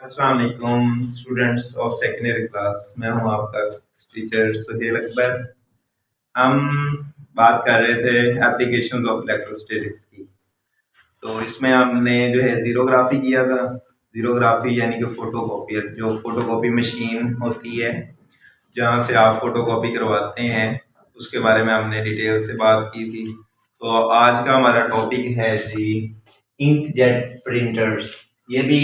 अस्सलाम वालेकुम students of secondary class. मैं हूं आपका टीचर सुहेल अकबर। हम बात कर रहे थे एप्लीकेशंस ऑफ इलेक्ट्रोस्टैटिक्स की। तो इसमें हमने जो है जीरोग्राफी किया था। जीरोग्राफी यानी कि फोटोकॉपी, जो फोटोकॉपी मशीन होती है जहां से आप फोटोकॉपी करवाते हैं, उसके बारे में हमने डिटेल से बात की थी। तो आज का हमारा टॉपिक है जी इंकजेट प्रिंटर्स। ये भी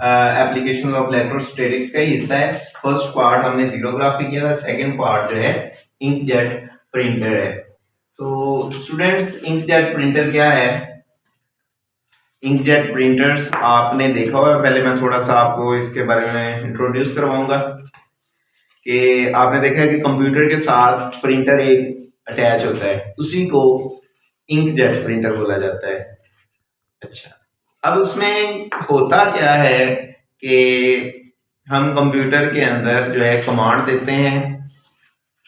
एप्लीकेशन ऑफ इलेक्ट्रोस्टैटिक्स का ही हिस्सा है। फर्स्ट पार्ट हमने जीरोग्राफी किया था, सेकंड पार्ट जो है इंकजेट प्रिंटर है। तो स्टूडेंट्स, इंकजेट प्रिंटर क्या है? इंकजेट प्रिंटर्स आपने देखा होगा, पहले मैं थोड़ा सा आपको इसके बारे में इंट्रोड्यूस करवाऊंगा कि आपने देखा है कि कंप्यूटर के साथ प्रिंटर एक अटैच होता है, उसी को इंकजेट प्रिंटर बोला जाता है। अच्छा, अब उसमें होता क्या है कि हम कंप्यूटर के अंदर जो है कमांड देते हैं।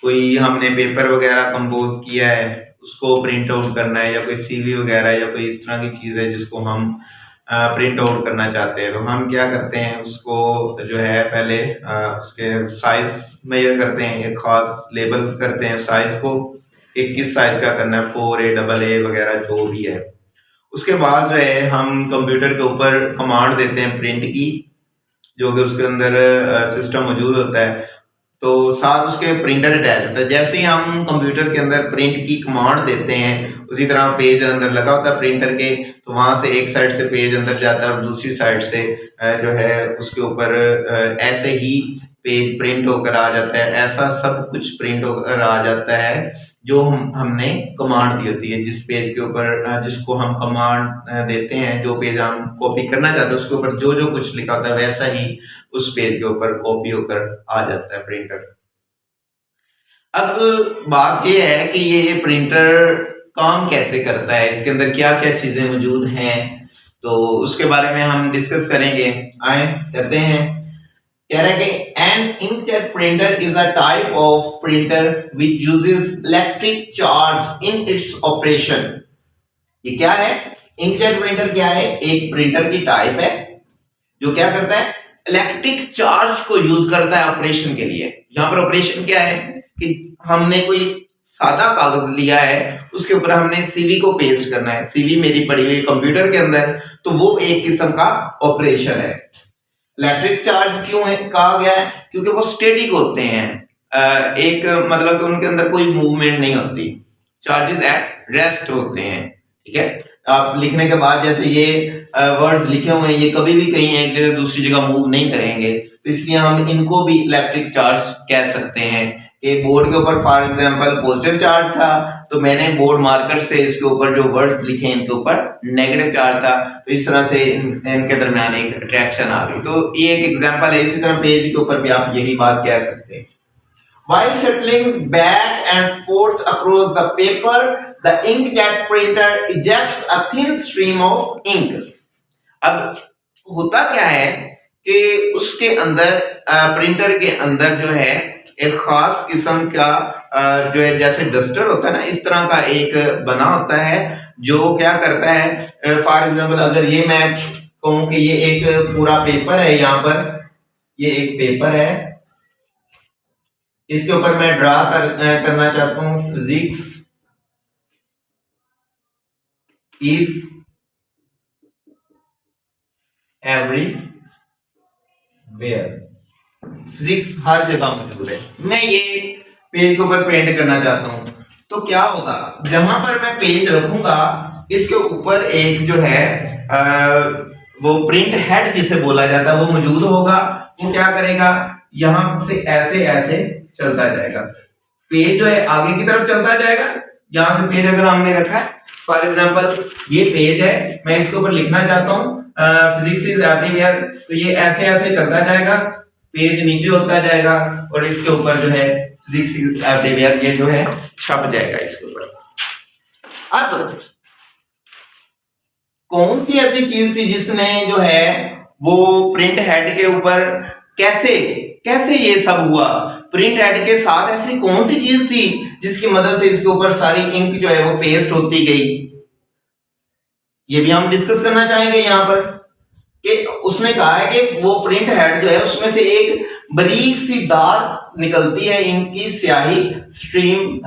कोई हमने पेपर वगैरह कंपोज किया है, उसको प्रिंट आउट करना है, या कोई सीवी वगैरह या कोई इस तरह की चीज है जिसको हम प्रिंट आउट करना चाहते हैं, तो हम क्या करते हैं, उसको जो है पहले उसके साइज मेजर करते हैं, एक खास लेबल करते हैं साइज को कि किस साइज का करना है, 4A, AA वगैरह जो भी है। उसके बाद जो है हम कंप्यूटर के ऊपर कमांड देते हैं प्रिंट की, जो कि उसके अंदर सिस्टम मौजूद होता है, तो साथ उसके प्रिंटर अटैच होता है। जैसे ही हम कंप्यूटर के अंदर प्रिंट की कमांड देते हैं, उसी तरह पेज अंदर लगा होता है प्रिंटर के, तो वहां से एक साइड से पेज अंदर जाता है और दूसरी साइड से जो है उसके ऊपर ऐसे ही पेज प्रिंट होकर आ जाता है। ऐसा सब कुछ प्रिंट होकर आ जाता है जो हमने कमांड दी होती है। जिस पेज के ऊपर जिसको हम कमांड देते हैं, जो पेज हम कॉपी करना चाहते हैं, उसके ऊपर जो जो कुछ लिखा होता है वैसा ही उस पेज के ऊपर कॉपी होकर आ जाता है प्रिंटर। अब बात यह है कि ये प्रिंटर काम कैसे करता है, इसके अंदर क्या क्या चीजें मौजूद हैं, तो उसके बारे में हम डिस्कस करेंगे। आए करते हैं। कह रहा है कि an inkjet printer is a type of printer which uses electric charge in its operation. ये क्या है? इंकजेट प्रिंटर क्या है? एक प्रिंटर की टाइप है जो क्या करता है, इलेक्ट्रिक चार्ज को यूज करता है ऑपरेशन के लिए। यहां पर ऑपरेशन क्या है कि हमने कोई सादा कागज लिया है, उसके ऊपर हमने सीवी को पेस्ट करना है। सीवी मेरी पड़ी हुई कंप्यूटर के अंदर, तो वो एक किस्म का ऑपरेशन है। इलेक्ट्रिक चार्ज क्यों है कहा गया है? क्योंकि वो स्टैटिक होते हैं, एक मतलब कि उनके अंदर कोई मूवमेंट नहीं होती, चार्जेस एट रेस्ट होते हैं। ठीक है, आप लिखने के बाद जैसे ये वर्ड्स लिखे हुए हैं, ये कभी भी कहीं एक जगह दूसरी जगह मूव नहीं करेंगे, तो इसलिए हम इनको भी इलेक्ट्रिक चार्ज कह सकते हैं। कि बोर्ड के ऊपर फॉर एग्जांपल पॉजिटिव चार्ज था, तो मैंने बोर्ड मार्कर से इसके ऊपर जो वर्ड्स लिखे इनके ऊपर नेगेटिव चार्ज था, तो इस तरह से इनके दरमियान एक अट्रैक्शन आ गई। तो ये एक एग्जांपल है। इसी तरह पेज के ऊपर भी आप यही बात कह सकते हैं। While shuttling back and forth across the paper, the inkjet printer ejects a thin stream of ink. अब होता क्या है कि उसके अंदर प्रिंटर के अंदर जो है एक खास किस्म का जो है जैसे डस्टर होता है ना, इस तरह का एक बना होता है जो क्या करता है, फॉर एग्जांपल अगर ये मैं कहूं कि ये एक पूरा पेपर है, यहाँ पर ये एक पेपर है, इसके ऊपर मैं ड्रा करना चाहता हूं, फिजिक्स इज एवरीवेयर। फिजिक्स हर जगह मौजूद है। मैं ये पेज के ऊपर पेंट करना चाहता हूं, तो क्या होगा, जहां पर मैं पेज रखूंगा इसके ऊपर एक जो है वो प्रिंट हेड जिसे बोला जाता है वो मौजूद होगा। वो क्या करेगा, यहां से ऐसे ऐसे चलता जाएगा, पेज जो है आगे की तरफ चलता जाएगा। यहां से पेज अगर हमने रखा है, फॉर एग्जांपल ये पेज है, मैं इसके ऊपर लिखना चाहता हूं फिजिक्स इज एवरीवेयर, तो ये ऐसे ऐसे चलता जाएगा, पेज नीचे होता जाएगा और इसके ऊपर जो है फिजिक्स इज एवरीवेयर ये जो है छप जाएगा इसके ऊपर। अब कौन सी ऐसी चीज थी जिसने जो है वो प्रिंट हेड के ऊपर कैसे कैसे ये सब हुआ? प्रिंट हेड के साथ ऐसी कौन सी चीज थी जिसकी मदद से इसके ऊपर सारी इंक जो है वो पेस्ट होती गई? ये भी हम डिस्कस करना चाहेंगे यहाँ पर। कि उसने कहा है कि वो प्रिंट हेड जो है उसमें से एक बारीक सी धार निकलती है इंक की, स्याही, स्ट्रीम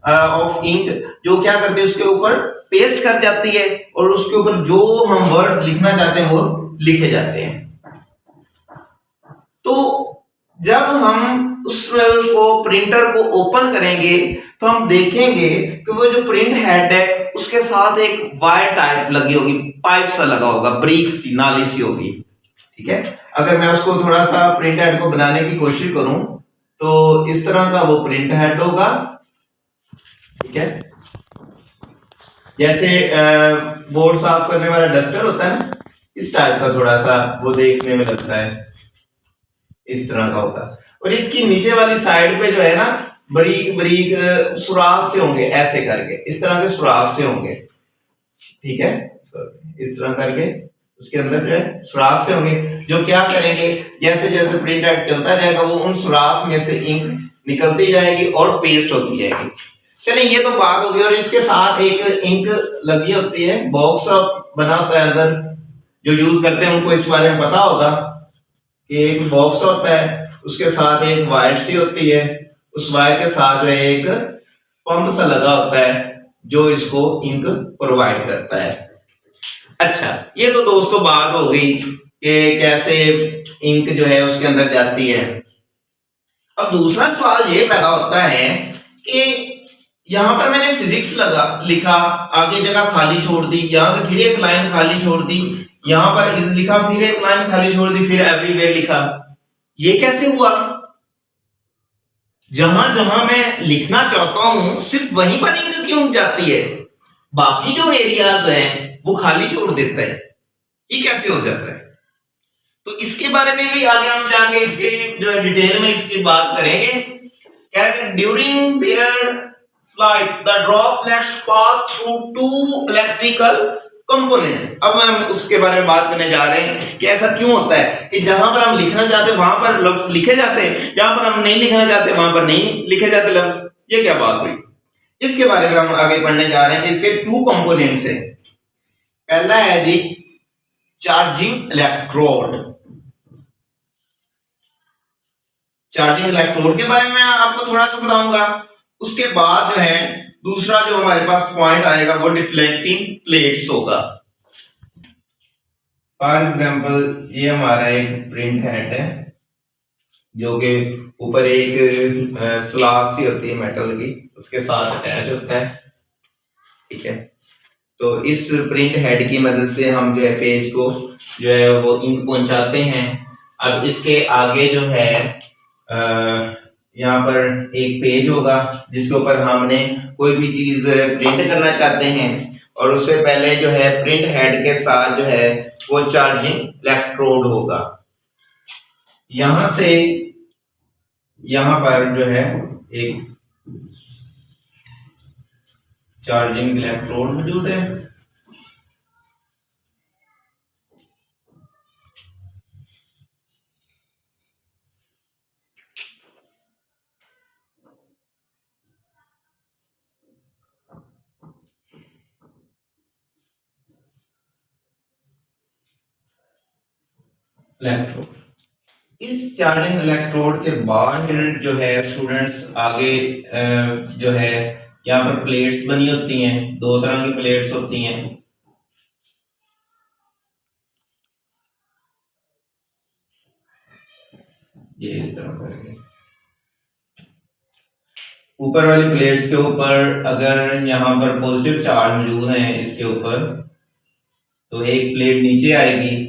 ऑफ इंक, जो क्या करती है उसके ऊपर पेस्ट कर जाती है और उसके ऊपर जो हम वर्ड्स लिखना चाहते हैं वो लिखे जाते हैं। तो जब हम उसको प्रिंटर को ओपन करेंगे तो हम देखेंगे कि वो जो प्रिंट हेड है उसके साथ एक वायर टाइप लगी होगी, पाइप सा लगा होगा, ब्रिक सी, नाली सी होगी। ठीक है, अगर मैं उसको थोड़ा सा प्रिंट हेड को बनाने की कोशिश करूं तो इस तरह का वो प्रिंट हेड होगा। ठीक है, जैसे बोर्ड साफ करने वाला डस्टर होता है ना, इस टाइप का थोड़ा सा वो देखने में लगता है, इस तरह का होगा। और इसकी नीचे वाली साइड पे जो है ना बारीक बारीक सुराख से होंगे, ऐसे करके इस तरह के सुराख से होंगे। ठीक है, इस तरह करके उसके अंदर जो है सुराख से होंगे, जो क्या करेंगे जैसे जैसे प्रिंट हेड चलता जाएगा वो उन सुराख में से इंक निकलती जाएगी और पेस्ट होती जाएगी। चलिए ये तो बात होगी। और इसके साथ एक इंक लगी होती है, बॉक्स बना होता है अंदर, जो यूज करते हैं उनको इस बारे में पता होगा कि एक बॉक्स होता है, उसके साथ एक वायर सी होती है, उस वायर के साथ जो है एक पंप सा लगा होता है जो इसको इंक प्रोवाइड करता है। अच्छा, ये तो दोस्तों बात हो गई कि कैसे इंक जो है उसके अंदर जाती है। अब दूसरा सवाल ये पैदा होता है कि यहां पर मैंने फिजिक्स लिखा, आगे जगह खाली छोड़ दी, यहां से फिर एक लाइन खाली छोड़ दी, यहां पर इज लिखा, फिर एक लाइन खाली छोड़ दी, फिर एवरीवेयर लिखा। ये कैसे हुआ? जहां जहां मैं लिखना चाहता हूं सिर्फ वहीं पर इंक क्यों जाती है, बाकी जो एरियाज हैं वो खाली छोड़ देता है, ये कैसे हो जाता है? तो इसके बारे में भी आगे हम जाके इसके जो है डिटेल में इसकी बात करेंगे। कह रहे हैं during their flight the droplets pass through to electrical components. अब हम उसके बारे में बात करने जा रहे हैं कि ऐसा क्यों होता है कि जहां पर हम लिखना चाहते हैं वहां पर लफ्ज लिखे जाते हैं, जहां पर हम नहीं लिखना चाहते वहां पर नहीं लिखे जाते लफ्ज। ये क्या बात हुई? इसके बारे में हम आगे पढ़ने जा रहे हैं। इसके टू कंपोनेंट्स हैं। पहला है जी चार्जिंग इलेक्ट्रोड। चार्जिंग इलेक्ट्रोड के बारे में मैं आपको थोड़ा सा बताऊंगा। उसके बाद जो है दूसरा जो हमारे पास पॉइंट आएगा वो डिफ्लेक्टिंग प्लेट्स होगा। फॉर एग्जांपल ये हमारा एक प्रिंट हेड है जो कि ऊपर एक स्लॉट सी होती है मेटल की, उसके साथ अटैच होता है। ठीक है, तो इस प्रिंट हेड की मदद से हम जो है पेज को जो है वो इंक पहुंचाते हैं। अब इसके आगे जो है यहाँ पर एक पेज होगा जिसके ऊपर हमने कोई भी चीज प्रिंट करना चाहते हैं, और उससे पहले जो है प्रिंट हेड के साथ जो है वो चार्जिंग इलेक्ट्रोड होगा। यहां से यहां पर जो है एक चार्जिंग इलेक्ट्रोड मौजूद है। इलेक्ट्रोड, इस चार्जिंग इलेक्ट्रोड के बाद जो है स्टूडेंट्स आगे जो है यहाँ पर प्लेट्स बनी होती हैं, दो तरह की प्लेट्स होती हैं। ये इस तरह करके ऊपर वाली प्लेट्स के ऊपर अगर यहाँ पर पॉजिटिव चार्ज मौजूद है इसके ऊपर, तो एक प्लेट नीचे आएगी,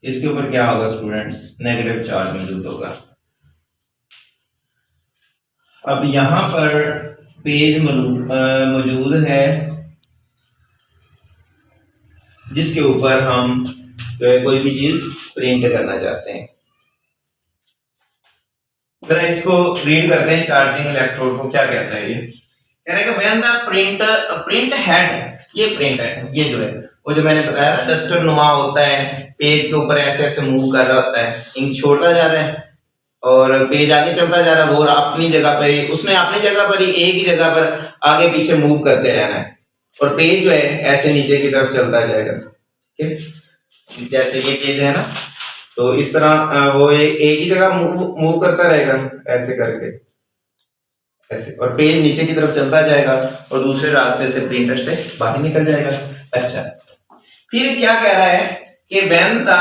इसके ऊपर क्या होगा स्टूडेंट्स, नेगेटिव चार्ज मौजूद होगा। अब यहां पर पेज मौजूद है जिसके ऊपर हम कोई भी चीज प्रिंट करना चाहते हैं। जरा इसको रीड करते हैं, चार्जिंग इलेक्ट्रोड को क्या कहता है। ये कह रहा है कि व्हेन द प्रिंट हेड, ये प्रिंट हेड, ये जो है वो जो मैंने बताया ना डस्टर नुमा होता है, पेज के ऊपर ऐसे ऐसे मूव कर रहा होता है, इंक छोड़ता जा रहा है। और पेज आगे चलता जा रहा है, वो अपनी जगह पर ही, उसने अपनी जगह पर ही एक ही जगह पर आगे पीछे मूव करते रहना है और पेज जो है ऐसे नीचे की तरफ चलता जाएगा। ठीक है, जैसे ये पेज है ना, तो इस तरह वो एक ही जगह मूव करता रहेगा ऐसे करके, ऐसे, और पेज नीचे की तरफ चलता जाएगा और दूसरे रास्ते से प्रिंटर से बाहर निकल जाएगा। अच्छा, फिर क्या कह रहा है कि when the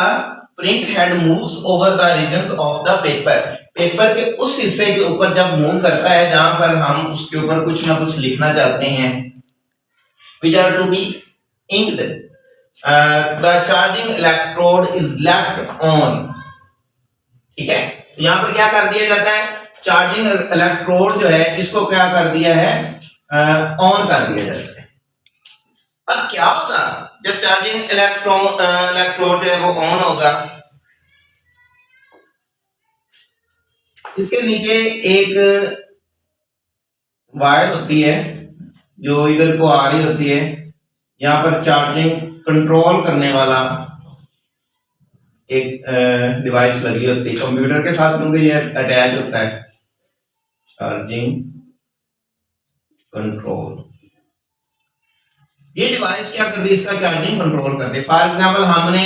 print head moves over the regions of the paper, paper के उस हिस्से के ऊपर जब मूव करता है जहां पर हम उसके ऊपर कुछ ना कुछ लिखना चाहते हैं, which are to be inked, the charging electrode is left on। ठीक है, तो यहां पर क्या कर दिया जाता है, चार्जिंग इलेक्ट्रोड जो है इसको क्या कर दिया है, ऑन कर दिया जाता है। अब क्या होगा जब चार्जिंग इलेक्ट्रोड जो है वो ऑन होगा, इसके नीचे एक वायर होती है जो इधर को आ रही होती है, यहाँ पर चार्जिंग कंट्रोल करने वाला एक डिवाइस लगी होती है कंप्यूटर के साथ, क्योंकि ये अटैच होता है, चार्जिंग कंट्रोल। ये डिवाइस क्या कर दी, इसका चार्जिंग कंट्रोल कर दे। फॉर एग्जांपल हमने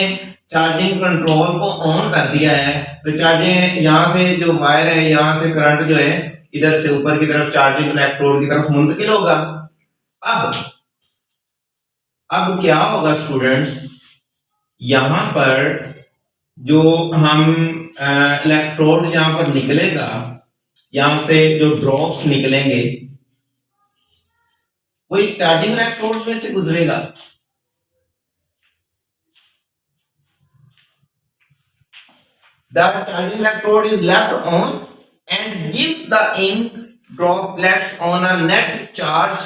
चार्जिंग कंट्रोल को ऑन कर दिया है, तो चार्जिंग यहाँ से जो वायर है, यहाँ से करंट जो है इधर से ऊपर की तरफ चार्जिंग इलेक्ट्रोड की तरफ मुंतकिल होगा। अब क्या होगा स्टूडेंट्स, यहां पर जो हम इलेक्ट्रोड यहां पर निकलेगा, यहां से जो ड्रॉप्स निकलेंगे वो इस चार्जिंग इलेक्ट्रोड में से गुजरेगा। The charging electrode is left on and gives the ink droplets on a net charge।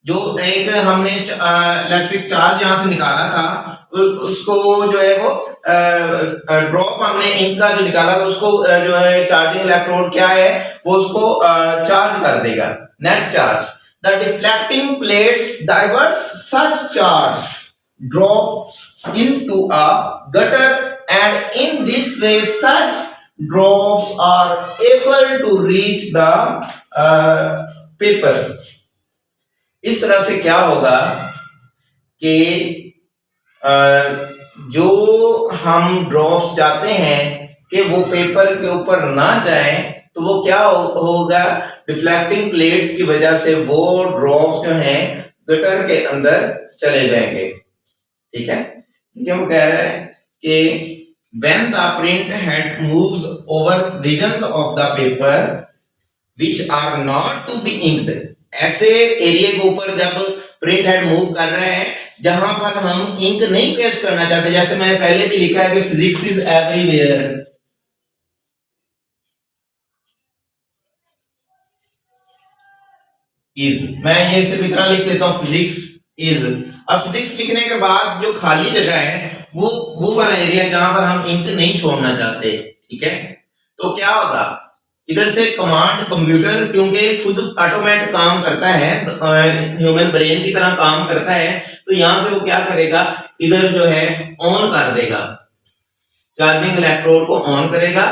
जो एक हमने इलेक्ट्रिक चार्ज यहां से निकाला था, उसको जो है वो ड्रॉप हमने इंक का जो निकाला था उसको जो है चार्जिंग इलेक्ट्रोड क्या है वो उसको चार्ज कर देगा, net charge. The deflecting plates diverts such charge drops into a gutter and in this way such drops are able to reach the paper। इस तरह से क्या होगा कि जो हम ड्रॉप्स चाहते हैं कि वो पेपर के ऊपर ना जाए, तो वो क्या होगा, डिफ्लेक्टिंग प्लेट्स की वजह से वो ड्रॉप्स जो हैं गटर के अंदर चले जाएंगे। ठीक है, वो कह रहा है कि when the print head moves over regions of the paper which are not to be inked, ऐसे एरिया के ऊपर जब प्रिंट हेड मूव कर रहा है जहां पर हम इंक नहीं पेस्ट करना चाहते, जैसे मैंने पहले भी लिखा है कि फिजिक्स इज एवरीवेयर, इज, मैं ये सिर्फ इतना लिख देता हूं फिजिक्स इज। अब फिजिक्स लिखने के बाद जो खाली जगह है वो वाला एरिया जहां पर हम इंक नहीं छोड़ना चाहते। ठीक है, तो क्या होगा, इधर से कमांड कंप्यूटर क्योंकि खुद ऑटोमेटिक काम करता है, ह्यूमन ब्रेन की तरह काम करता है, तो यहां से वो क्या करेगा, इधर जो है ऑन कर देगा, चार्जिंग इलेक्ट्रोड को ऑन करेगा,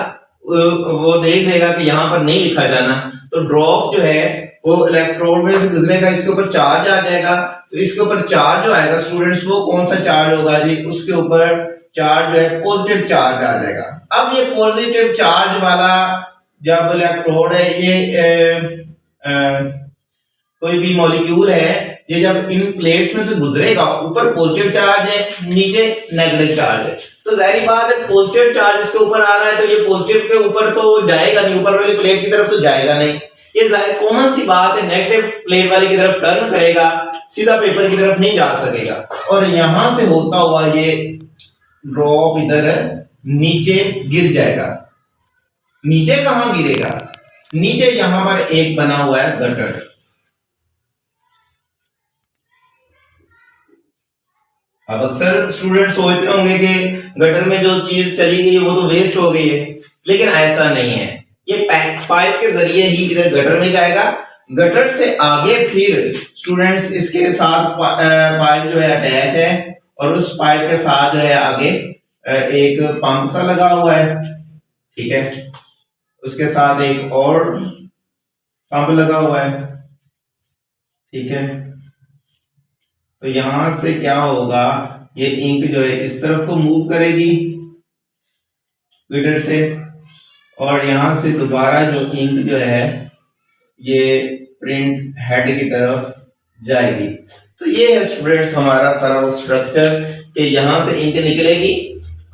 वो देख लेगा कि यहाँ पर नहीं लिखा जाना, तो ड्रॉप जो है वो इलेक्ट्रोड में से गुजरेगा, इसके ऊपर चार्ज आ जाएगा, तो इसके ऊपर चार्ज जो आएगा स्टूडेंट्स वो कौन सा चार्ज होगा जी, उसके ऊपर चार्ज जो है पॉजिटिव चार्ज आ जाएगा। अब ये पॉजिटिव चार्ज वाला जब इलेक्ट्रोड है, ये कोई भी मॉलिक्यूल है, ये जब इन प्लेट्स में से गुजरेगा, ऊपर पॉजिटिव चार्ज है, नीचे नेगेटिव चार्ज है, तो जाहिर बात है पॉजिटिव चार्ज इसके ऊपर आ रहा है, तो ये पॉजिटिव के ऊपर तो जाएगा नहीं, ऊपर वाली प्लेट की तरफ तो जाएगा नहीं, ये जाहिर कॉमन सी बात है, नेगेटिव प्लेट वाली की तरफ टर्न करेगा, सीधा पेपर की तरफ नहीं जा सकेगा, और यहां से होता हुआ ये ड्रॉप इधर नीचे गिर जाएगा। नीचे कहां गिरेगा, नीचे यहां पर एक बना हुआ है गटर। अब अक्सर स्टूडेंट सोचते होंगे कि गटर में जो चीज चली गई वो तो वेस्ट हो गई है, लेकिन ऐसा नहीं है, ये पाइप के जरिए ही इधर गटर में जाएगा, गटर से आगे फिर स्टूडेंट्स इसके साथ पाइप जो है अटैच है, और उस पाइप के साथ जो है आगे एक पंप सा लगा हुआ है। ठीक है, उसके साथ एक और पंप लगा हुआ है, ठीक है। तो यहां से क्या होगा, ये इंक जो है इस तरफ को मूव करेगी ट्विटर से, और यहां से दोबारा जो इंक जो है ये प्रिंट हेड की तरफ जाएगी। तो ये है स्टूडेंट्स हमारा सारा वो स्ट्रक्चर कि यहां से इंक निकलेगी।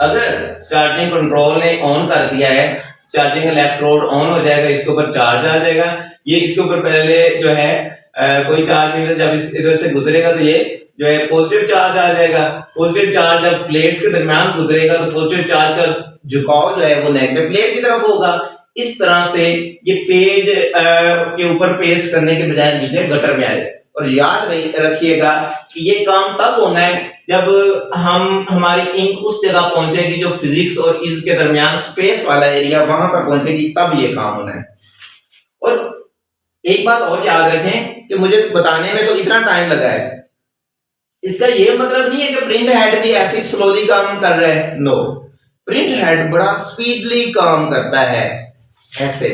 अगर चार्जिंग कंट्रोल ने ऑन कर दिया है, चार्जिंग इलेक्ट्रोड ऑन हो जाएगा, इसके ऊपर चार्ज आ जाएगा। ये इसके ऊपर पहले जो है कोई चार्ज नहीं था, जब इस इधर से गुजरेगा तो ये जो है पॉजिटिव चार्ज आ जाएगा। पॉजिटिव चार्ज जब प्लेट्स के दरमियान गुजरेगा तो पॉजिटिव चार्ज का झुकाव जो है वो नेगेटिव प्लेट की तरफ होगा। इस तरह से ये पेज के ऊपर पेस्ट करने के बजाय नीचे गटर में आएगा। और याद रखिएगा कि ये काम तब होना है जब हमारी इंक उस जगह पहुंचेगी जो फिजिक्स और इज के दरमियान स्पेस वाला एरिया वहां पर पहुंचेगी, तब ये काम होना है। और एक बात और याद रखें कि मुझे बताने में तो इतना टाइम लगा है, इसका ये मतलब नहीं है कि प्रिंट हेड भी ऐसे स्लोली काम कर रहा है। नो, प्रिंट हेड बड़ा स्पीडली काम करता है, ऐसे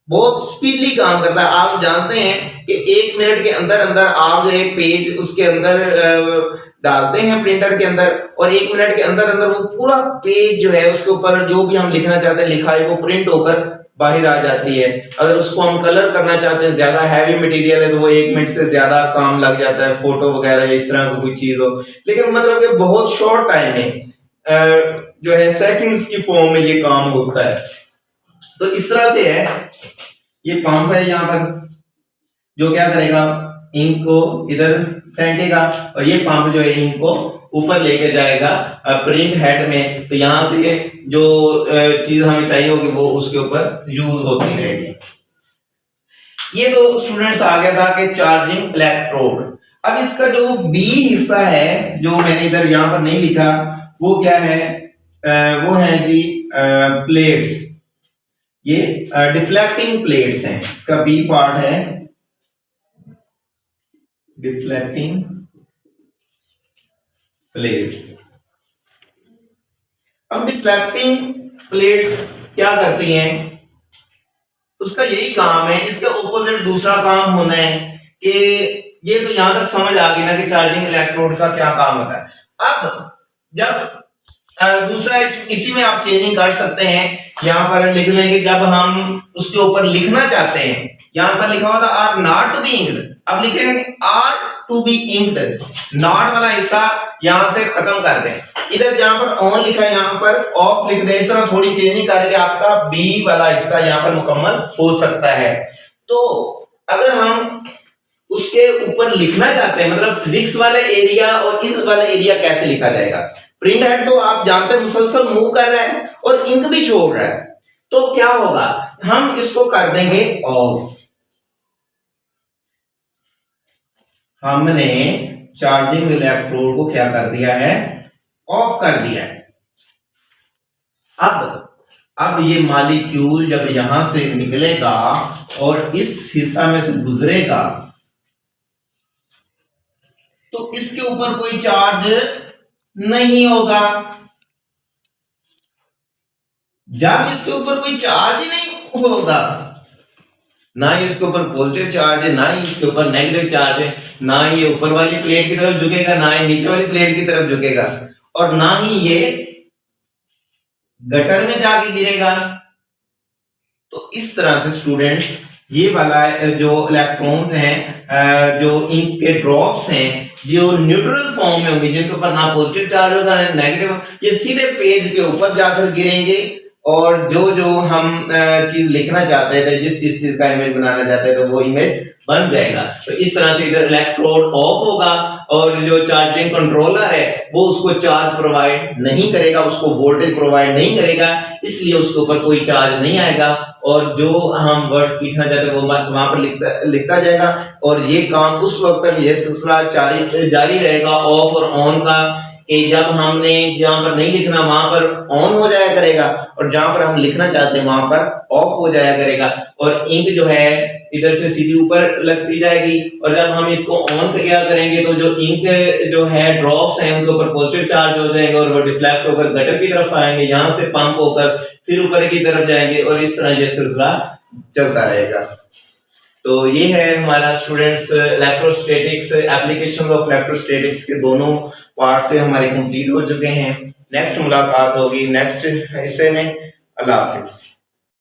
बहुत स्पीडली काम करता है। आप जानते हैं कि 1 मिनट के अंदर अंदर आप जो एक पेज उसके अंदर डालते हैं प्रिंटर के अंदर, और 1 मिनट के अंदर अंदर वो पूरा पेज जो है उसके ऊपर जो भी हम लिखना चाहते हैं लिखाई वो प्रिंट होकर बाहर आ जाती है। अगर उसको हम कलर करना चाहते हैं, ज्यादा हैवी मटेरियल है तो वो 1 मिनट से ज्यादा काम लग जाता है, फोटो वगैरह इस तरह की कोई चीज हो। लेकिन मतलब कि बहुत शॉर्ट टाइम में जो है सेकंड्स की फॉर्म में ये काम होता है। तो इस तरह से है, ये पंप है यहाँ पर जो क्या करेगा, इंक को इधर फेंकेगा और ये पंप जो है इंक को ऊपर लेके जाएगा प्रिंट हेड में। तो यहां से जो चीज हमें चाहिए होगी वो उसके ऊपर यूज होती रहेगी। ये तो स्टूडेंट्स आ गया था कि चार्जिंग इलेक्ट्रोड। अब इसका जो बी हिस्सा है जो मैंने इधर यहां पर नहीं लिखा, वो क्या है, वो है जी प्लेट्स। ये डिफ्लेक्टिंग प्लेट्स हैं, इसका बी पार्ट है डिफ्लेक्टिंग प्लेट्स। अब डिफ्लेक्टिंग प्लेट्स क्या करती हैं, उसका यही काम है। इसके ऑपोजिट दूसरा काम होना है कि ये तो यहां तक समझ आ गई ना कि चार्जिंग इलेक्ट्रोड का क्या काम होता है। अब जब दूसरा इसी में आप चेंजिंग कर सकते हैं, यहां पर लिख लेंगे जब हम उसके ऊपर लिखना चाहते हैं, यहां पर लिखा हुआ था are not to be inked, अब लिखेंगे are to be inked. Not वाला हिस्सा यहां से खत्म कर दें, इधर जहां पर ऑन लिखा है यहां पर ऑफ लिख दें। इस तरह थोड़ी चेंजिंग करके आपका बी वाला हिस्सा यहां पर मुकम्मल हो सकता है। तो अगर हम उसके ऊपर लिखना चाहते हैं, मतलब फिजिक्स वाले एरिया और इस वाला एरिया कैसे लिखा जाएगा। प्रिंट हेड तो आप जानते हैं मुसलसल मूव कर रहा है और इंक भी छोड़ रहा है, तो क्या होगा, हम इसको कर देंगे ऑफ। हमने चार्जिंग इलेक्ट्रोड को क्या कर दिया है, ऑफ कर दिया है। अब ये मॉलिक्यूल जब यहां से निकलेगा और इस हिस्सा में से गुजरेगा तो इसके ऊपर कोई चार्ज नहीं होगा। जब इसके ऊपर कोई चार्ज ही नहीं होगा, ना ही इसके ऊपर पॉजिटिव चार्ज है, ना ही इसके ऊपर नेगेटिव चार्ज है, ना ही ये ऊपर वाली प्लेट की तरफ झुकेगा, ना ही नीचे वाली प्लेट की तरफ झुकेगा, और ना ही ये गटर में जाके गिरेगा। तो इस तरह से स्टूडेंट्स ये वाला जो इलेक्ट्रॉन हैं, जो इंक के ड्रॉप्स हैं, जो न्यूट्रल फॉर्म में होंगे, जिनके ऊपर ना पॉजिटिव चार्ज होगा ना नेगेटिव, ये सीधे पेज के ऊपर जाकर गिरेंगे और जो जो हम चीज लिखना चाहते थे, जिस चीज का इमेज बनाना चाहते थे, वो इमेज बन जाएगा। तो इस तरह से इधर इलेक्ट्रोड ऑफ होगा और जो चार्जिंग कंट्रोलर है वो उसको चार्ज प्रोवाइड नहीं करेगा, उसको वोल्टेज प्रोवाइड नहीं करेगा, इसलिए उसके ऊपर कोई चार्ज नहीं आएगा और जो हम वर्ड्स लिखना चाहते हैं वो वहां पर लिखा जाएगा। और ये काम उस वक्त तक ये सिलसिला जारी रहेगा ऑफ और ऑन का। कि जब हमने जहां पर नहीं लिखना वहां पर ऑन हो जाया करेगा और जहां पर हम लिखना चाहते हैं वहां पर ऑफ हो जाया करेगा और इंक जो है इधर से सीधी ऊपर लगती जाएगी और जब हम इसको ऑन क्या करेंगे तो जो इंक जो है ड्रॉप्स हैं उनके ऊपर पॉजिटिव चार्ज हो जाएंगे और वो डिफ्लेक्ट होकर गटर की तरफ आएंगे, यहाँ से पंप होकर फिर ऊपर की तरफ जाएंगे और इस तरह ये सिलसिला चलता रहेगा। तो ये है हमारा students electrostatics, application of electrostatics के दोनों पार्ट से हमारे कंप्लीट हो चुके हैं। नेक्स्ट मुलाकात होगी नेक्स्ट हिस्से में। अल्लाह हाफिज।